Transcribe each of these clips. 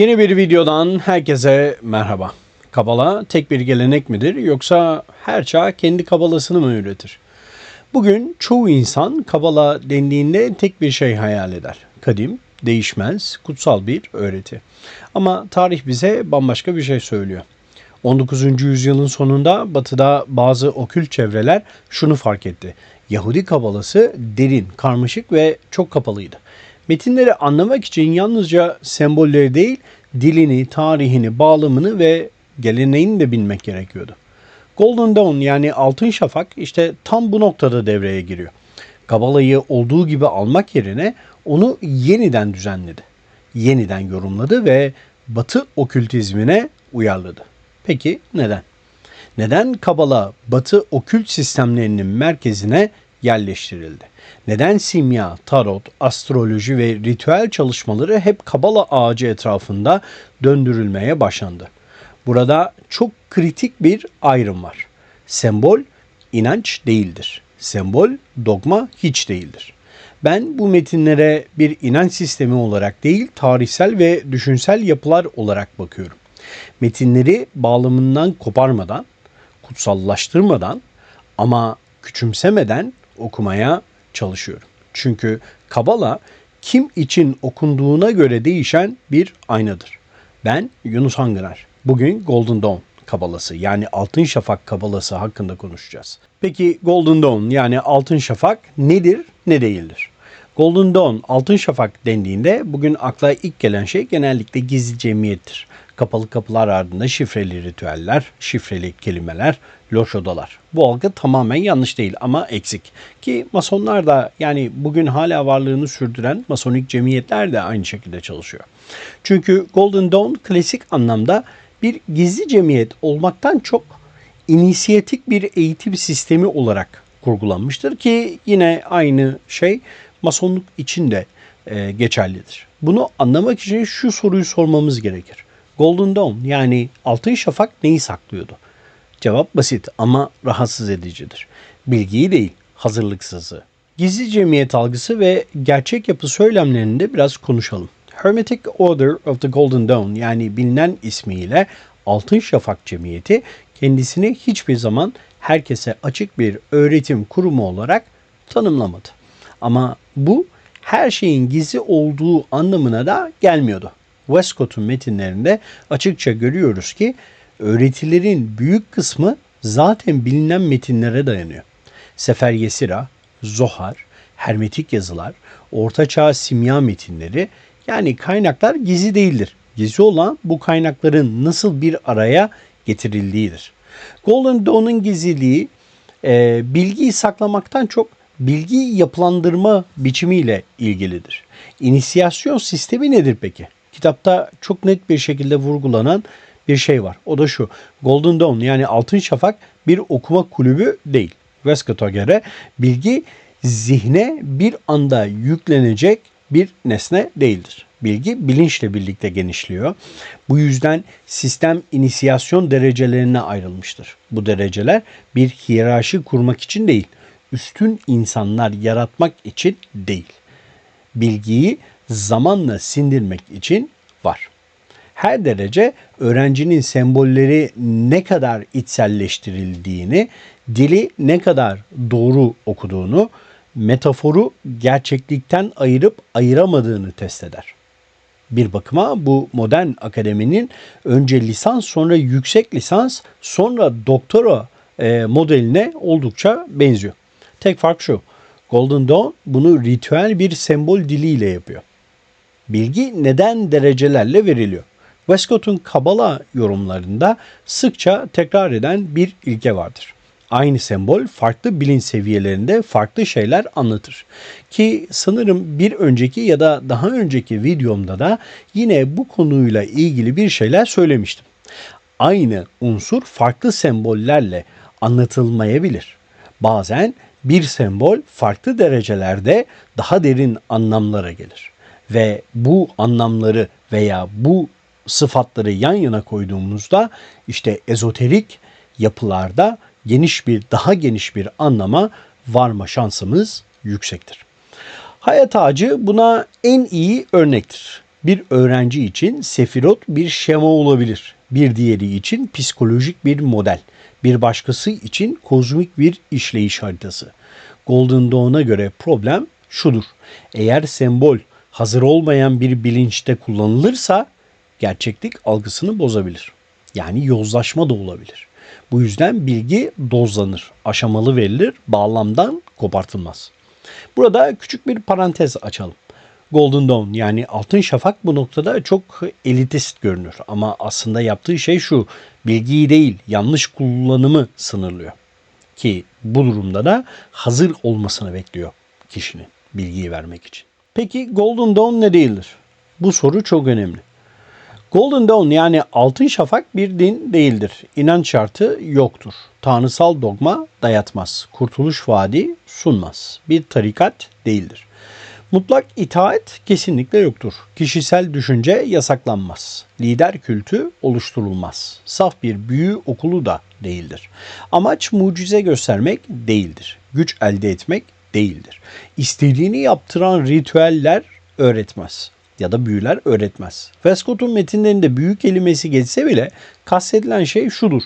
Yeni bir videodan herkese merhaba. Kabala tek bir gelenek midir yoksa her çağ kendi kabalasını mı üretir? Bugün çoğu insan kabala dendiğinde tek bir şey hayal eder. Kadim, değişmez, kutsal bir öğreti. Ama tarih bize bambaşka bir şey söylüyor. 19. yüzyılın sonunda Batı'da bazı okült çevreler şunu fark etti. Yahudi kabalası derin, karmaşık ve çok kapalıydı. Metinleri anlamak için yalnızca sembolleri değil, dilini, tarihini, bağlamını ve geleneğini de bilmek gerekiyordu. Golden Dawn yani Altın Şafak işte tam bu noktada devreye giriyor. Kabala'yı olduğu gibi almak yerine onu yeniden düzenledi. Yeniden yorumladı ve Batı okültizmine uyarladı. Peki neden? Neden Kabala Batı okült sistemlerinin merkezine yerleştirildi? Neden simya, tarot, astroloji ve ritüel çalışmaları hep Kabala ağacı etrafında döndürülmeye başlandı? Burada çok kritik bir ayrım var. Sembol inanç değildir. Sembol dogma hiç değildir. Ben bu metinlere bir inanç sistemi olarak değil, tarihsel ve düşünsel yapılar olarak bakıyorum. Metinleri bağlamından koparmadan, kutsallaştırmadan ama küçümsemeden okumaya çalışıyorum. Çünkü Kabala kim için okunduğuna göre değişen bir aynadır. Ben Yunus Hangınar. Bugün Golden Dawn kabalası yani Altın Şafak kabalası hakkında konuşacağız. Peki Golden Dawn yani Altın Şafak nedir, ne değildir? Golden Dawn, Altın Şafak dendiğinde bugün akla ilk gelen şey genellikle gizli cemiyettir. Kapalı kapılar ardında şifreli ritüeller, şifreli kelimeler, loş odalar. Bu algı tamamen yanlış değil ama eksik. Ki masonlar da yani bugün hala varlığını sürdüren masonik cemiyetler de aynı şekilde çalışıyor. Çünkü Golden Dawn klasik anlamda bir gizli cemiyet olmaktan çok inisiyatik bir eğitim sistemi olarak kurgulanmıştır ki yine aynı şey masonluk için de geçerlidir. Bunu anlamak için şu soruyu sormamız gerekir. Golden Dawn yani Altın Şafak neyi saklıyordu? Cevap basit ama rahatsız edicidir. Bilgiyi değil, hazırlıksızlığı. Gizli cemiyet algısı ve gerçek yapı söylemlerinde biraz konuşalım. Hermetic Order of the Golden Dawn yani bilinen ismiyle Altın Şafak Cemiyeti kendisini hiçbir zaman herkese açık bir öğretim kurumu olarak tanımlamadı. Ama bu her şeyin gizli olduğu anlamına da gelmiyordu. Westcott'un metinlerinde açıkça görüyoruz ki öğretilerin büyük kısmı zaten bilinen metinlere dayanıyor. Sefer Yesira, Zohar, hermetik yazılar, ortaçağ simya metinleri yani kaynaklar gizli değildir. Gizli olan bu kaynakların nasıl bir araya getirildiğidir. Golden Dawn'un gizliliği bilgiyi saklamaktan çok bilgi yapılandırma biçimiyle ilgilidir. İnisiyasyon sistemi nedir peki? Kitapta çok net bir şekilde vurgulanan bir şey var. O da şu. Golden Dawn yani Altın Şafak bir okuma kulübü değil. Westcott'a göre bilgi zihne bir anda yüklenecek bir nesne değildir. Bilgi bilinçle birlikte genişliyor. Bu yüzden sistem inisiyasyon derecelerine ayrılmıştır. Bu dereceler bir hiyerarşi kurmak için değil, üstün insanlar yaratmak için değil. Bilgiyi zamanla sindirmek için var. Her derece öğrencinin sembolleri ne kadar içselleştirildiğini, dili ne kadar doğru okuduğunu, metaforu gerçeklikten ayırıp ayıramadığını test eder. Bir bakıma bu modern akademinin önce lisans sonra yüksek lisans sonra doktora modeline oldukça benziyor. Tek fark şu. Golden Dawn bunu ritüel bir sembol diliyle yapıyor. Bilgi neden derecelerle veriliyor? Westcott'un Kabala yorumlarında sıkça tekrar eden bir ilke vardır. Aynı sembol farklı bilinç seviyelerinde farklı şeyler anlatır. Ki sanırım bir önceki ya da daha önceki videomda da yine bu konuyla ilgili bir şeyler söylemiştim. Aynı unsur farklı sembollerle anlatılmayabilir. Bazen bir sembol farklı derecelerde daha derin anlamlara gelir. Ve bu anlamları veya bu sıfatları yan yana koyduğumuzda işte ezoterik yapılarda daha geniş bir anlama varma şansımız yüksektir. Hayat ağacı buna en iyi örnektir. Bir öğrenci için sefirot bir şema olabilir. Bir diğeri için psikolojik bir model. Bir başkası için kozmik bir işleyiş haritası. Golden Dawn'a göre problem şudur. Eğer sembol hazır olmayan bir bilinçte kullanılırsa gerçeklik algısını bozabilir. Yani yozlaşma da olabilir. Bu yüzden bilgi dozlanır, aşamalı verilir, bağlamdan kopartılmaz. Burada küçük bir parantez açalım. Golden Dawn yani Altın Şafak bu noktada çok elitist görünür. Ama aslında yaptığı şey şu, bilgiyi değil yanlış kullanımı sınırlıyor. Ki bu durumda da hazır olmasını bekliyor kişinin bilgiyi vermek için. Peki Golden Dawn ne değildir? Bu soru çok önemli. Golden Dawn yani Altın Şafak bir din değildir. İnanç şartı yoktur. Tanrısal dogma dayatmaz. Kurtuluş vaadi sunmaz. Bir tarikat değildir. Mutlak itaat kesinlikle yoktur. Kişisel düşünce yasaklanmaz. Lider kültü oluşturulmaz. Saf bir büyü okulu da değildir. Amaç mucize göstermek değildir. Güç elde etmek değildir. İstediğini yaptıran ritüeller öğretmez ya da büyüler öğretmez. Westcott'un metinlerinde büyü kelimesi geçse bile kastedilen şey şudur.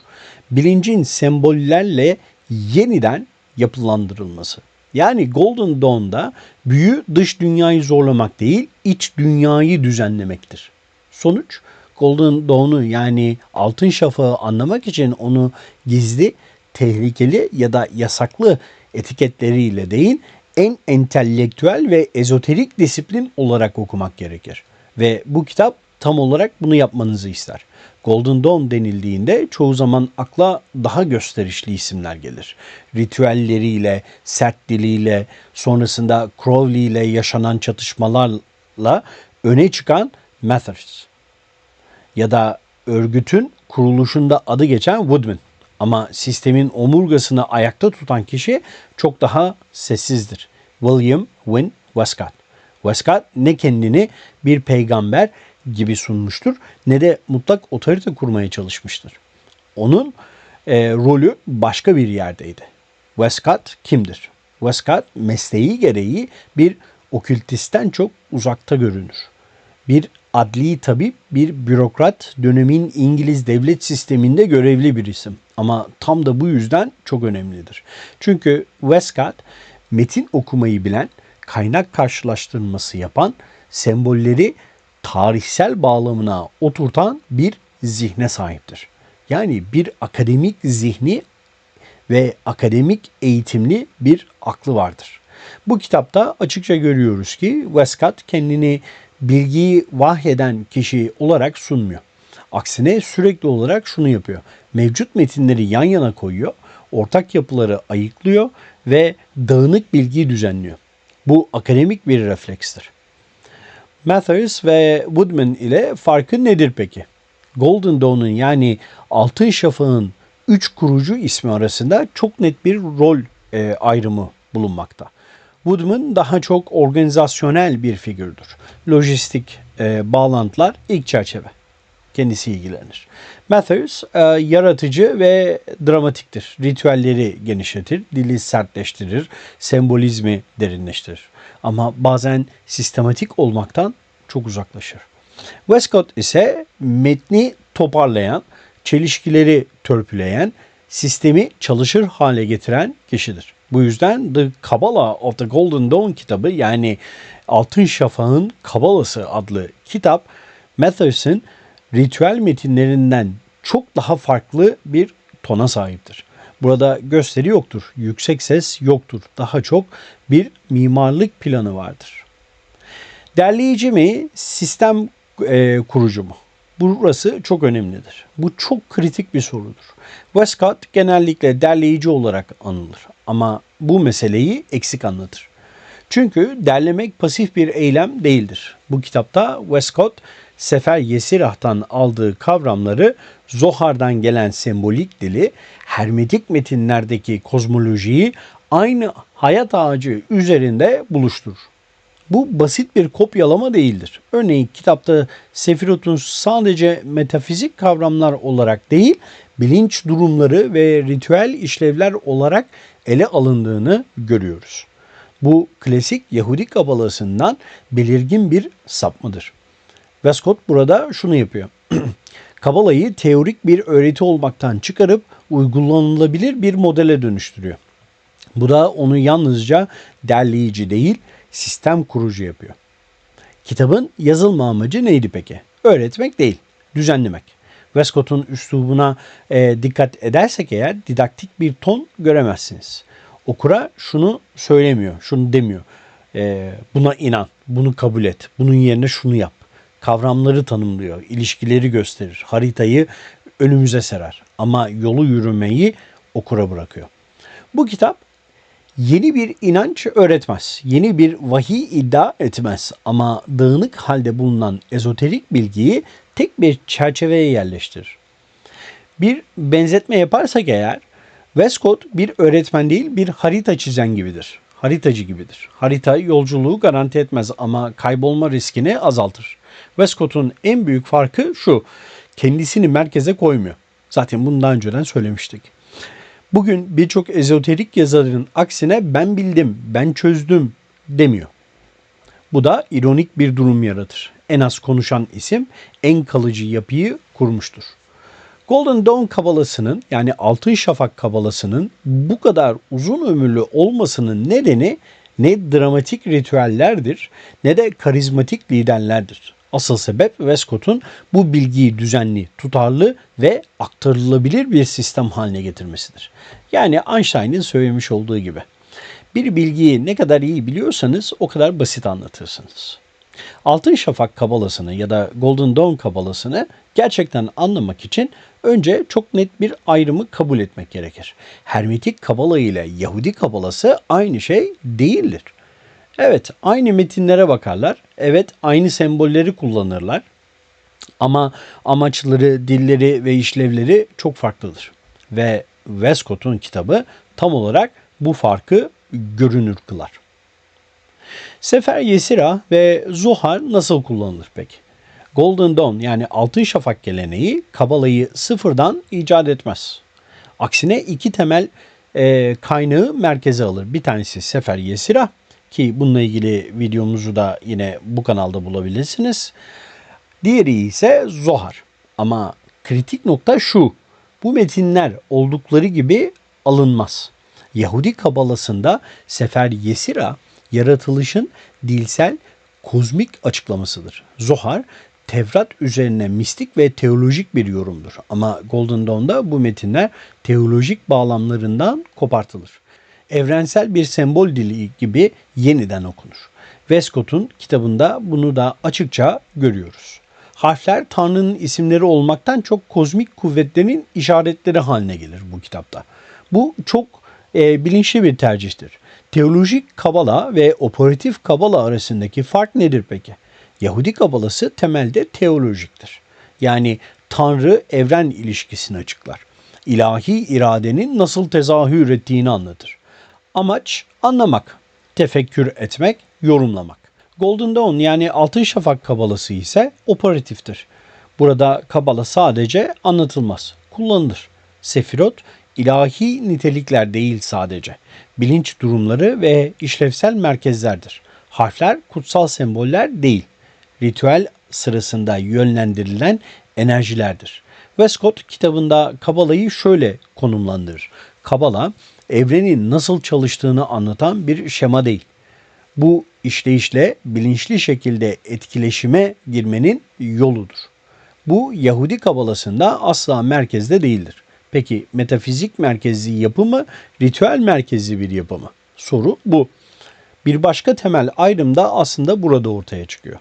Bilincin sembollerle yeniden yapılandırılması. Yani Golden Dawn'da büyü dış dünyayı zorlamak değil, iç dünyayı düzenlemektir. Sonuç Golden Dawn'u yani Altın Şafak'ı anlamak için onu gizli, tehlikeli ya da yasaklı etiketleriyle değil, en entelektüel ve ezoterik disiplin olarak okumak gerekir. Ve bu kitap tam olarak bunu yapmanızı ister. Golden Dawn denildiğinde çoğu zaman akla daha gösterişli isimler gelir. Ritüelleriyle, sert diliyle, sonrasında Crowley ile yaşanan çatışmalarla öne çıkan Mathers ya da örgütün kuruluşunda adı geçen Woodman. Ama sistemin omurgasını ayakta tutan kişi çok daha sessizdir. William Wynne Westcott. Westcott ne kendini bir peygamber gibi sunmuştur ne de mutlak otorite kurmaya çalışmıştır. Onun rolü başka bir yerdeydi. Westcott kimdir? Westcott mesleği gereği bir okültistten çok uzakta görünür. Bir adli tabip, bir bürokrat, dönemin İngiliz devlet sisteminde görevli bir isim. Ama tam da bu yüzden çok önemlidir. Çünkü Westcott metin okumayı bilen, kaynak karşılaştırması yapan, sembolleri tarihsel bağlamına oturtan bir zihne sahiptir. Yani bir akademik zihni ve akademik eğitimli bir aklı vardır. Bu kitapta açıkça görüyoruz ki Westcott kendini bilgiyi vahyeden kişi olarak sunmuyor. Aksine sürekli olarak şunu yapıyor. Mevcut metinleri yan yana koyuyor, ortak yapıları ayıklıyor ve dağınık bilgiyi düzenliyor. Bu akademik bir reflekstir. Mathers ve Woodman ile farkı nedir peki? Golden Dawn'un yani Altın Şafak'ın 3 kurucu ismi arasında çok net bir rol ayrımı bulunmakta. Woodman daha çok organizasyonel bir figürdür. Lojistik bağlantılar ilk çerçeve. Kendisi ilgilenir. Mathers yaratıcı ve dramatiktir. Ritüelleri genişletir, dili sertleştirir, sembolizmi derinleştirir. Ama bazen sistematik olmaktan çok uzaklaşır. Westcott ise metni toparlayan, çelişkileri törpüleyen, sistemi çalışır hale getiren kişidir. Bu yüzden The Kabbalah of the Golden Dawn kitabı yani Altın Şafak'ın Kabalası adlı kitap Mathers'ın ritüel metinlerinden çok daha farklı bir tona sahiptir. Burada gösteri yoktur, yüksek ses yoktur. Daha çok bir mimarlık planı vardır. Derleyici mi, sistem kurucu mu? Burası çok önemlidir. Bu çok kritik bir sorudur. Westcott genellikle derleyici olarak anılır ama bu meseleyi eksik anlatır. Çünkü derlemek pasif bir eylem değildir. Bu kitapta Westcott Sefer Yesirah'tan aldığı kavramları Zohar'dan gelen sembolik dili, hermetik metinlerdeki kozmolojiyi aynı hayat ağacı üzerinde buluşturur. Bu basit bir kopyalama değildir. Örneğin kitapta Sefirot'un sadece metafizik kavramlar olarak değil, bilinç durumları ve ritüel işlevler olarak ele alındığını görüyoruz. Bu klasik Yahudi kabalasından belirgin bir sapmadır. Westcott burada şunu yapıyor. Kabala'yı teorik bir öğreti olmaktan çıkarıp uygulanılabilir bir modele dönüştürüyor. Bu da onu yalnızca derleyici değil, sistem kurucu yapıyor. Kitabın yazılma amacı neydi peki? Öğretmek değil, düzenlemek. Westcott'un üslubuna dikkat edersek eğer didaktik bir ton göremezsiniz. Okura şunu söylemiyor, şunu demiyor. Buna inan, bunu kabul et, bunun yerine şunu yap. Kavramları tanımlıyor, ilişkileri gösterir, haritayı önümüze serer. Ama yolu yürümeyi okura bırakıyor. Bu kitap yeni bir inanç öğretmez, yeni bir vahiy iddia etmez ama dağınık halde bulunan ezoterik bilgiyi tek bir çerçeveye yerleştirir. Bir benzetme yaparsak eğer, Westcott bir öğretmen değil bir harita çizen gibidir. Haritacı gibidir. Harita yolculuğu garanti etmez ama kaybolma riskini azaltır. Westcott'un en büyük farkı şu, kendisini merkeze koymuyor. Zaten bunu daha önceden söylemiştik. Bugün birçok ezoterik yazarın aksine ben bildim, ben çözdüm demiyor. Bu da ironik bir durum yaratır. En az konuşan isim en kalıcı yapıyı kurmuştur. Golden Dawn kabalasının yani Altın Şafak kabalasının bu kadar uzun ömürlü olmasının nedeni ne dramatik ritüellerdir ne de karizmatik liderlerdir. Asıl sebep Westcott'un bu bilgiyi düzenli, tutarlı ve aktarılabilir bir sistem haline getirmesidir. Yani Einstein'ın söylemiş olduğu gibi. Bir bilgiyi ne kadar iyi biliyorsanız o kadar basit anlatırsınız. Altın Şafak kabalasını ya da Golden Dawn kabalasını gerçekten anlamak için önce çok net bir ayrımı kabul etmek gerekir. Hermetik kabala ile Yahudi kabalası aynı şey değildir. Evet, aynı metinlere bakarlar. Evet, aynı sembolleri kullanırlar. Ama amaçları, dilleri ve işlevleri çok farklıdır. Ve Westcott'un kitabı tam olarak bu farkı görünür kılar. Sefer Yesira ve Zohar nasıl kullanılır peki? Golden Dawn yani Altın Şafak geleneği Kabala'yı sıfırdan icat etmez. Aksine iki temel kaynağı merkeze alır. Bir tanesi Sefer Yesira ki bununla ilgili videomuzu da yine bu kanalda bulabilirsiniz. Diğeri ise Zohar. Ama kritik nokta şu. Bu metinler oldukları gibi alınmaz. Yahudi kabalasında Sefer Yesira yaratılışın dilsel kozmik açıklamasıdır. Zohar Tevrat üzerine mistik ve teolojik bir yorumdur. Ama Golden Dawn'da bu metinler teolojik bağlamlarından kopartılır. Evrensel bir sembol dili gibi yeniden okunur. Westcott'un kitabında bunu da açıkça görüyoruz. Harfler Tanrı'nın isimleri olmaktan çok kozmik kuvvetlerin işaretleri haline gelir bu kitapta. Bu çok bilinçli bir tercihtir. Teolojik kabala ve operatif kabala arasındaki fark nedir peki? Yahudi kabalası temelde teolojiktir. Yani Tanrı evren ilişkisini açıklar. İlahi iradenin nasıl tezahür ettiğini anlatır. Amaç anlamak, tefekkür etmek, yorumlamak. Golden Dawn yani Altın Şafak kabalası ise operatiftir. Burada kabala sadece anlatılmaz, kullanılır. Sefirot ilahi nitelikler değil sadece. Bilinç durumları ve işlevsel merkezlerdir. Harfler kutsal semboller değil. Ritüel sırasında yönlendirilen enerjilerdir. Westcott kitabında Kabala'yı şöyle konumlandırır. Kabala, evrenin nasıl çalıştığını anlatan bir şema değil. Bu işleyişle bilinçli şekilde etkileşime girmenin yoludur. Bu Yahudi kabalasında asla merkezde değildir. Peki metafizik merkezli yapı mı, ritüel merkezli bir yapı mı? Soru bu. Bir başka temel ayrım da aslında burada ortaya çıkıyor.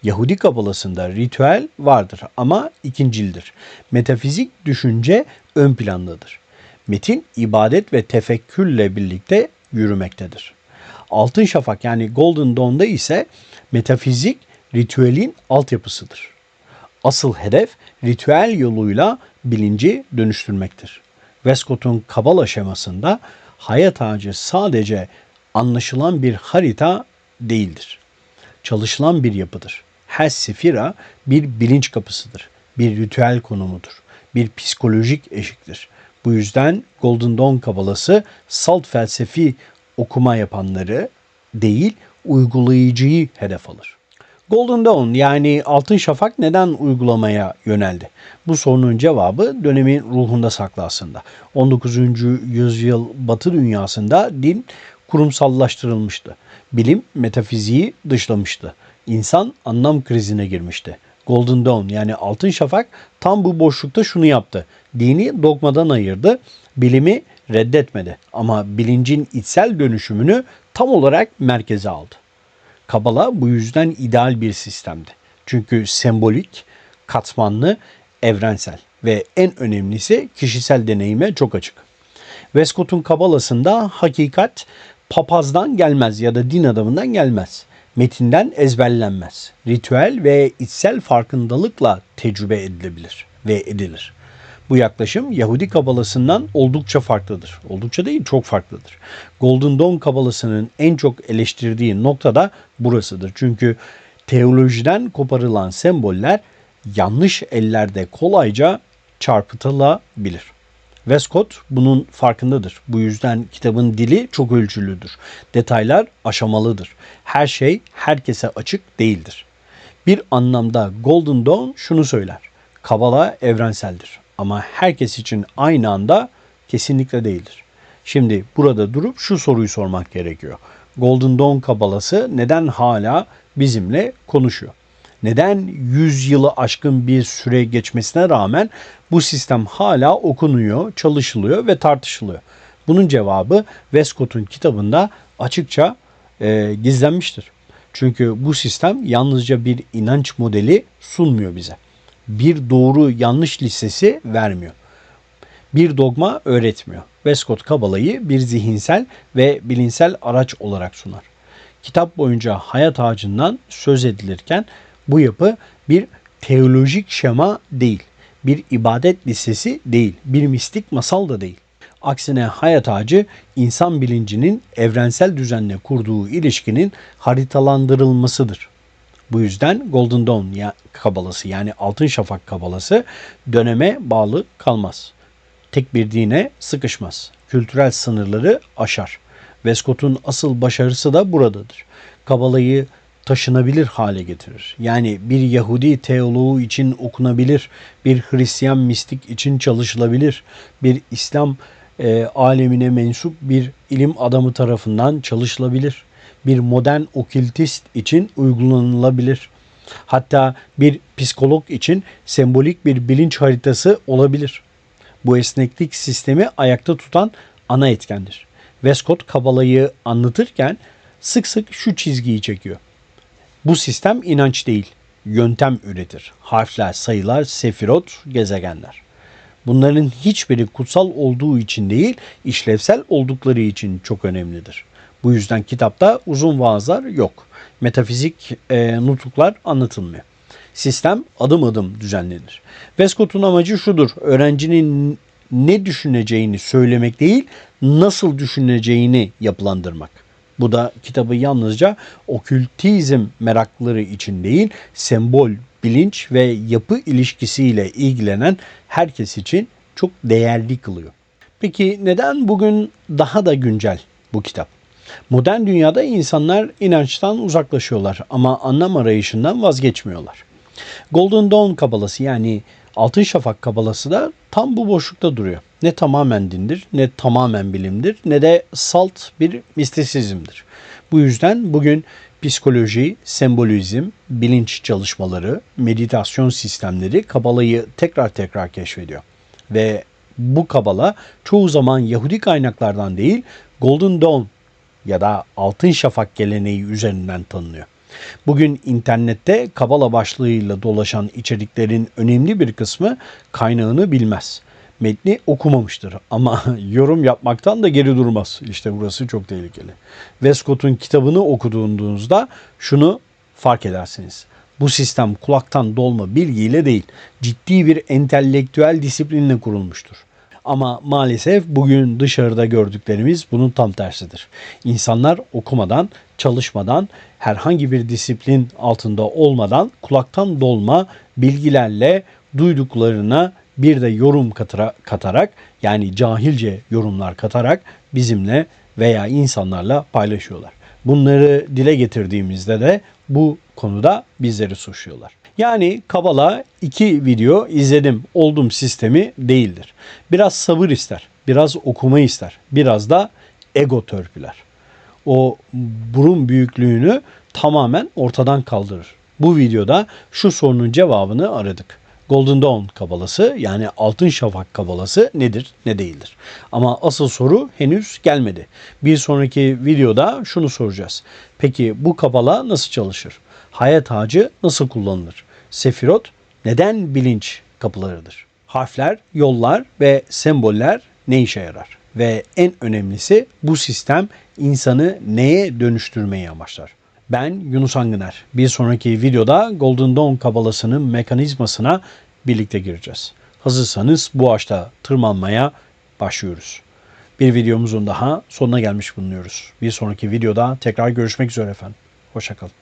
Yahudi kabalasında ritüel vardır ama ikincildir. Metafizik düşünce ön plandadır. Metin ibadet ve tefekkürle birlikte yürümektedir. Altın Şafak yani Golden Dawn'da ise metafizik ritüelin altyapısıdır. Asıl hedef ritüel yoluyla bilinci dönüştürmektir. Westcott'un Kabala şemasında hayat ağacı sadece anlaşılan bir harita değildir. Çalışılan bir yapıdır. Her sefira bir bilinç kapısıdır. Bir ritüel konumudur. Bir psikolojik eşiktir. Bu yüzden Golden Dawn kabalası salt felsefi okuma yapanları değil, uygulayıcıyı hedef alır. Golden Dawn yani Altın Şafak neden uygulamaya yöneldi? Bu sorunun cevabı dönemin ruhunda saklı aslında. 19. yüzyıl Batı dünyasında din kurumsallaştırılmıştı. Bilim metafiziği dışlamıştı. İnsan anlam krizine girmişti. Golden Dawn yani Altın Şafak tam bu boşlukta şunu yaptı. Dini dogmadan ayırdı, bilimi reddetmedi ama bilincin içsel dönüşümünü tam olarak merkeze aldı. Kabala bu yüzden ideal bir sistemdi. Çünkü sembolik, katmanlı, evrensel ve en önemlisi kişisel deneyime çok açık. Westcott'un kabalasında hakikat papazdan gelmez ya da din adamından gelmez. Metinden ezberlenmez. Ritüel ve içsel farkındalıkla tecrübe edilebilir ve edilir. Bu yaklaşım Yahudi kabalasından oldukça farklıdır. Oldukça değil, çok farklıdır. Golden Dawn kabalasının en çok eleştirdiği nokta da burasıdır. Çünkü teolojiden koparılan semboller yanlış ellerde kolayca çarpıtılabilir. Westcott bunun farkındadır. Bu yüzden kitabın dili çok ölçülüdür. Detaylar aşamalıdır. Her şey herkese açık değildir. Bir anlamda Golden Dawn şunu söyler. Kabala evrenseldir ama herkes için aynı anda kesinlikle değildir. Şimdi burada durup şu soruyu sormak gerekiyor. Golden Dawn kabalası neden hala bizimle konuşuyor? Neden 100 yılı aşkın bir süre geçmesine rağmen bu sistem hala okunuyor, çalışılıyor ve tartışılıyor? Bunun cevabı Westcott'un kitabında açıkça gizlenmiştir. Çünkü bu sistem yalnızca bir inanç modeli sunmuyor bize. Bir doğru yanlış listesi vermiyor. Bir dogma öğretmiyor. Westcott Kabala'yı bir zihinsel ve bilimsel araç olarak sunar. Kitap boyunca hayat ağacından söz edilirken bu yapı bir teolojik şema değil, bir ibadet listesi değil, bir mistik masal da değil. Aksine hayat ağacı insan bilincinin evrensel düzenle kurduğu ilişkinin haritalandırılmasıdır. Bu yüzden Golden Dawn kabalası yani Altın Şafak kabalası döneme bağlı kalmaz. Tek bir dine sıkışmaz. Kültürel sınırları aşar. Westcott'un asıl başarısı da buradadır. Kabalayı taşınabilir hale getirir. Yani bir Yahudi teoloğu için okunabilir, bir Hristiyan mistik için çalışılabilir, bir İslam alemine mensup bir ilim adamı tarafından çalışılabilir, bir modern okültist için uygulanılabilir. Hatta bir psikolog için sembolik bir bilinç haritası olabilir. Bu esneklik sistemi ayakta tutan ana etkendir. Westcott Kabala'yı anlatırken sık sık şu çizgiyi çekiyor. Bu sistem inanç değil, yöntem üretir. Harfler, sayılar, sefirot, gezegenler. Bunların hiçbiri kutsal olduğu için değil, işlevsel oldukları için çok önemlidir. Bu yüzden kitapta uzun vaazlar yok. Metafizik nutuklar anlatılmıyor. Sistem adım adım düzenlenir. Westcott'un amacı şudur. Öğrencinin ne düşüneceğini söylemek değil, nasıl düşüneceğini yapılandırmak. Bu da kitabı yalnızca okültizm meraklıları için değil, sembol, bilinç ve yapı ilişkisiyle ilgilenen herkes için çok değerli kılıyor. Peki neden bugün daha da güncel bu kitap? Modern dünyada insanlar inançtan uzaklaşıyorlar ama anlam arayışından vazgeçmiyorlar. Golden Dawn kabalası yani Altın Şafak kabalası da tam bu boşlukta duruyor. Ne tamamen dindir, ne tamamen bilimdir, ne de salt bir mistisizmdir. Bu yüzden bugün psikoloji, sembolizm, bilinç çalışmaları, meditasyon sistemleri kabalayı tekrar tekrar keşfediyor. Ve bu kabala çoğu zaman Yahudi kaynaklardan değil, Golden Dawn ya da Altın Şafak geleneği üzerinden tanınıyor. Bugün internette kabala başlığıyla dolaşan içeriklerin önemli bir kısmı kaynağını bilmez. Metni okumamıştır ama yorum yapmaktan da geri durmaz. İşte burası çok tehlikeli. Westcott'un kitabını okuduğunuzda şunu fark edersiniz. Bu sistem kulaktan dolma bilgiyle değil, ciddi bir entelektüel disiplinle kurulmuştur. Ama maalesef bugün dışarıda gördüklerimiz bunun tam tersidir. İnsanlar okumadan, çalışmadan, herhangi bir disiplin altında olmadan kulaktan dolma bilgilerle duyduklarına bir de yorum katarak yani cahilce yorumlar katarak bizimle veya insanlarla paylaşıyorlar. Bunları dile getirdiğimizde de bu konuda bizleri suçluyorlar. Yani Kabala 2 video izledim oldum sistemi değildir. Biraz sabır ister, biraz okuma ister, biraz da ego törpüler. O burun büyüklüğünü tamamen ortadan kaldırır. Bu videoda şu sorunun cevabını aradık. Golden Dawn kabalası yani altın şafak kabalası nedir ne değildir. Ama asıl soru henüz gelmedi. Bir sonraki videoda şunu soracağız. Peki bu kabala nasıl çalışır? Hayat ağacı nasıl kullanılır? Sefirot neden bilinç kapılarıdır? Harfler, yollar ve semboller ne işe yarar? Ve en önemlisi bu sistem insanı neye dönüştürmeyi amaçlar? Ben Yunus Angıner. Bir sonraki videoda Golden Dawn kabalasının mekanizmasına birlikte gireceğiz. Hazırsanız bu ağaçta tırmanmaya başlıyoruz. Bir videomuzun daha sonuna gelmiş bulunuyoruz. Bir sonraki videoda tekrar görüşmek üzere efendim. Hoşça kalın.